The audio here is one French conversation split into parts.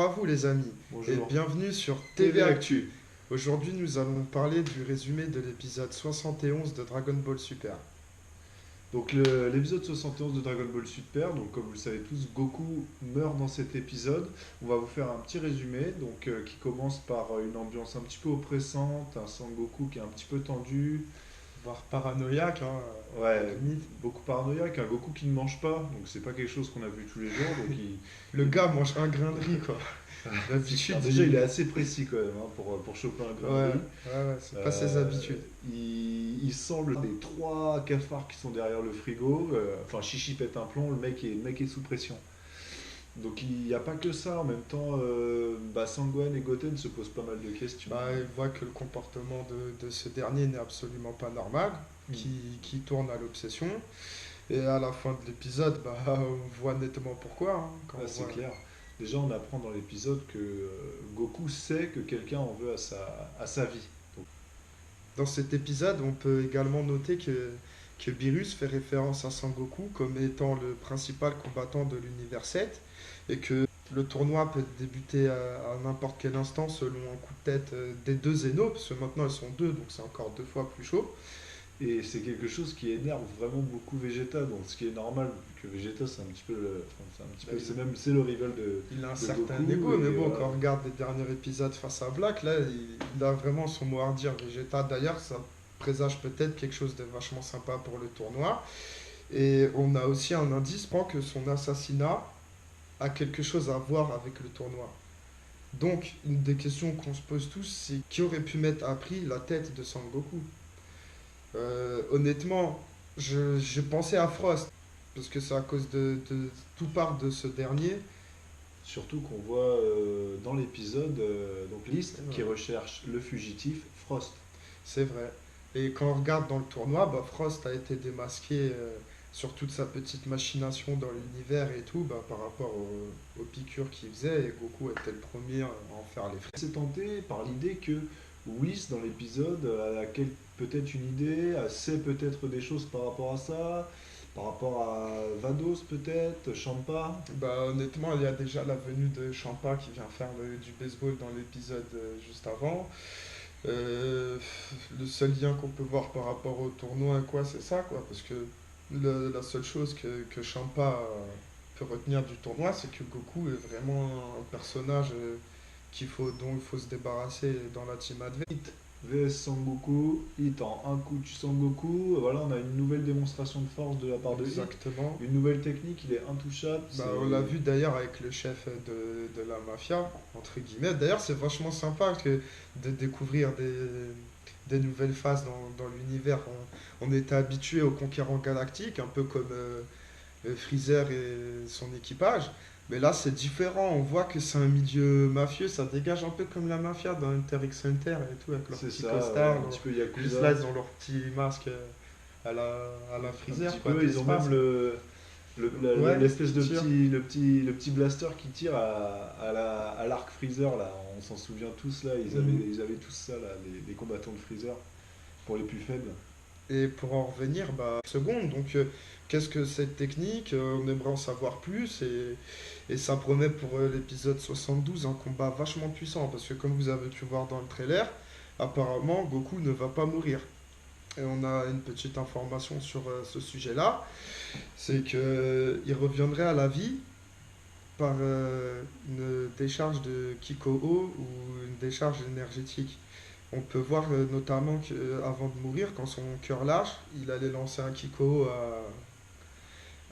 Bonjour à vous les amis et Bonjour. bienvenue sur TV TV Actu. Actu. Aujourd'hui nous allons parler du résumé de l'épisode 71 de Dragon Ball Super. Donc l'épisode 71 de Dragon Ball Super, donc comme vous le savez tous, Goku meurt dans cet épisode. On va vous faire un petit résumé qui commence par une ambiance un petit peu oppressante, un Sangoku qui est un petit peu tendu, Voire paranoïaque, hein, à la ouais, limite. beaucoup paranoïaque, un Goku qui ne mange pas, donc c'est pas quelque chose qu'on a vu tous les jours. Le il- gars mange un grain de riz quoi. D'habitude Alors déjà il est assez précis quand même hein, pour choper un grain de Ouais, riz. ouais, c'est pas ses Euh, habitudes. il semble des trois cafards qui sont derrière le frigo. Enfin, Chichi pète un plomb, le mec est sous pression. Donc il n'y a pas que ça. En même temps, Sangwan et Goten se posent pas mal de questions. Bah, il voit que le comportement de ce dernier n'est absolument pas normal, Mm. qui tourne à l'obsession. Et à la fin de l'épisode, bah, on voit nettement pourquoi, hein, quand Ah, on c'est voit. clair. Déjà, on apprend dans l'épisode que Goku sait que quelqu'un en veut à sa vie. Donc, Dans cet épisode, on peut également noter que Beerus fait référence à Sangoku comme étant le principal combattant de l'univers 7 et que le tournoi peut débuter à n'importe quel instant selon un coup de tête des deux Zeno, parce que maintenant ils sont deux, donc c'est encore deux fois plus chaud. et c'est quelque chose qui énerve vraiment beaucoup Vegeta, donc ce qui est normal, vu que Vegeta c'est un petit peu c'est un petit peu, c'est le rival Il a un de certain Goku, ego, mais et bon, voilà. quand on regarde les derniers épisodes face à Black, là, il a vraiment son mot à dire. Vegeta, d'ailleurs, ça présage peut-être quelque chose de vachement sympa pour le tournoi. Et on a aussi un indice, je crois que son assassinat a quelque chose à voir avec le tournoi. Donc, une des questions qu'on se pose tous, c'est qui aurait pu mettre à prix la tête de Sangoku. Honnêtement, j'ai pensé à Frost, parce que c'est à cause tout part de ce dernier. Surtout qu'on voit dans l'épisode donc List qui Ouais, recherche le fugitif Frost. c'est vrai. Et quand on regarde dans le tournoi, bah, Frost a été démasqué sur toute sa petite machination dans l'univers et tout, bah, par rapport aux piqûres qu'il faisait, et Goku était le premier à en faire les frais. C'est tenté par l'idée que Whis dans l'épisode peut-être une idée, sait peut-être des choses par rapport à ça, par rapport à Vados peut-être, Champa. Bah, honnêtement, il y a déjà la venue de Champa qui vient faire du baseball dans l'épisode juste avant. Euh, le seul lien qu'on peut voir par rapport au tournoi, quoi, c'est ça, quoi, parce que la seule chose que Champa peut retenir du tournoi, c'est que Goku est vraiment un personnage dont il faut se débarrasser dans la team adverse. Hit vs Sangoku, Hit en un coup tue Sangoku. Voilà, on a une nouvelle démonstration de force de la part de Hit. Exactement. Une nouvelle technique, il est intouchable. Bah, on l'a vu d'ailleurs avec le chef de la mafia, entre guillemets. D'ailleurs, c'est vachement sympa de découvrir des nouvelles phases dans l'univers. On était habitué aux conquérants galactiques, un peu comme Freezer et son équipage. Mais là, c'est différent. On voit que c'est un milieu mafieux. Ça dégage un peu comme la mafia dans Hunter x Hunter et tout, avec leurs C'est petits ça, ouais, costards, un petit peu juste là, Yakuza. ils ont leur petit masque à la Un Freezer, petit quoi, peu, de ils ont l'espace. même Ouais, l'espèce qui tire. le petit blaster qui tire à l'arc Freezer là, on s'en souvient tous là, Mhm. ils avaient tous ça là, les combattants de Freezer pour les plus faibles. Et pour en revenir, bah, seconde, donc qu'est-ce que cette technique? On aimerait en savoir plus et ça promet pour l'épisode 72 un combat vachement puissant parce que comme vous avez pu voir dans le trailer, apparemment Goku ne va pas mourir. Et on a une petite information sur ce sujet-là, c'est que il reviendrait à la vie par une décharge de Kiko-O ou une décharge énergétique. On peut voir notamment qu'avant de mourir, quand son cœur lâche, il allait lancer un Kiko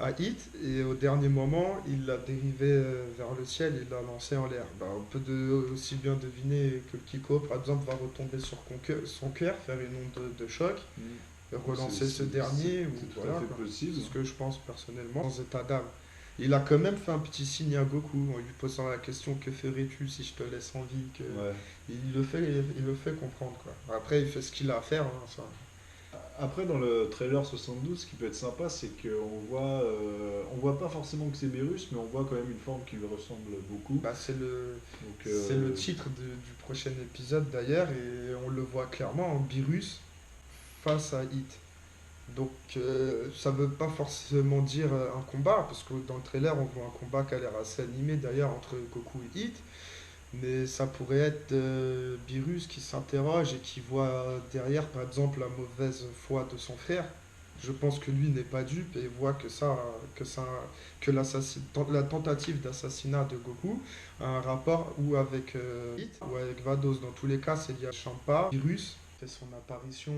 à Hit et au dernier moment, il l'a dérivé vers le ciel et l'a lancé en l'air. Bah, on peut aussi bien deviner que le Kiko, par exemple, va retomber sur son cœur, faire une onde de choc, Mm. et relancer ce dernier. Ou, C'est tout à voilà, fait quoi. possible. C'est ce que je pense personnellement, dans état d'âme. Il a quand même fait un petit signe à Goku en lui posant la question que ferais-tu si je te laisse en vie que... Ouais. Il le fait comprendre quoi. Après il fait ce qu'il a à faire hein, ça. Après, dans le trailer 72, ce qui peut être sympa, c'est on voit pas forcément que c'est Beerus, mais on voit quand même une forme qui lui ressemble beaucoup. Bah, Donc, c'est le titre du prochain épisode d'ailleurs et on le voit clairement en Beerus face à Hit. Donc ça veut pas forcément dire un combat, parce que dans le trailer on voit un combat qui a l'air assez animé d'ailleurs entre Goku et Hit, mais ça pourrait être Beerus qui s'interroge et qui voit derrière par exemple la mauvaise foi de son frère. Je pense que lui n'est pas dupe et voit que la tentative d'assassinat de Goku a un rapport ou avec Hit ou avec Vados. Dans tous les cas, c'est lié à Champa. Beerus fait son apparition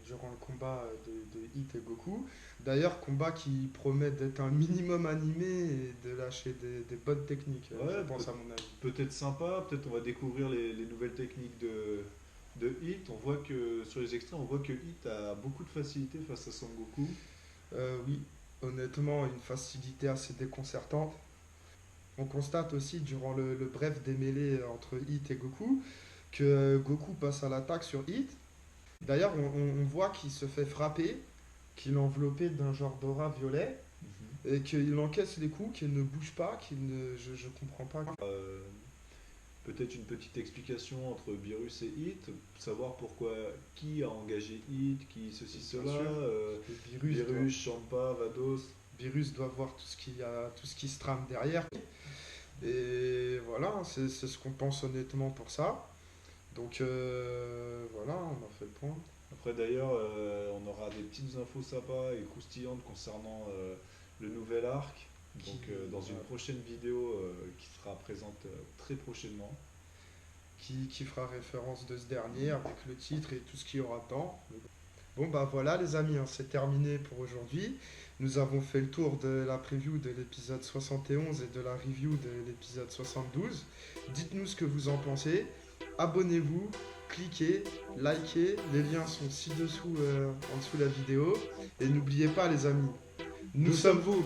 durant le combat de Hit et Goku. D'ailleurs, combat qui promet d'être un minimum animé et de lâcher des bonnes techniques, je Ouais, pense à mon avis. peut-être sympa, peut-être on va découvrir les nouvelles techniques de Hit. On voit que sur les extraits, on voit que Hit a beaucoup de facilité face à Son Goku. Oui, honnêtement, une facilité assez déconcertante. On constate aussi durant le bref démêlé entre Hit et Goku que Goku passe à l'attaque sur Hit. D'ailleurs, on voit qu'il se fait frapper, qu'il est enveloppé d'un genre d'aura violet Mhm. et qu'il encaisse les coups, qu'il ne bouge pas, je comprends pas. Euh, Peut-être une petite explication entre Beerus et Hit, savoir pourquoi, qui a engagé Hit, qui ceci, Bien cela, sûr, parce que Beerus, Champa, Vados. Beerus doit voir tout ce qui se trame derrière. Et voilà, c'est ce qu'on pense honnêtement pour ça. Donc voilà, on a fait le point. Après d'ailleurs, on aura des petites infos sympas et croustillantes concernant le nouvel arc. Donc dans une prochaine vidéo qui sera présente très prochainement. Qui fera référence de ce dernier avec le titre et tout ce qu'il y aura dedans. Bon bah voilà les amis, hein, c'est terminé pour aujourd'hui. Nous avons fait le tour de la preview de l'épisode 71 et de la review de l'épisode 72. Dites-nous ce que vous en pensez. Abonnez-vous, cliquez, likez. Les liens sont ci-dessous en dessous de la vidéo. Et n'oubliez pas les amis, nous Nous sommes sommes vous.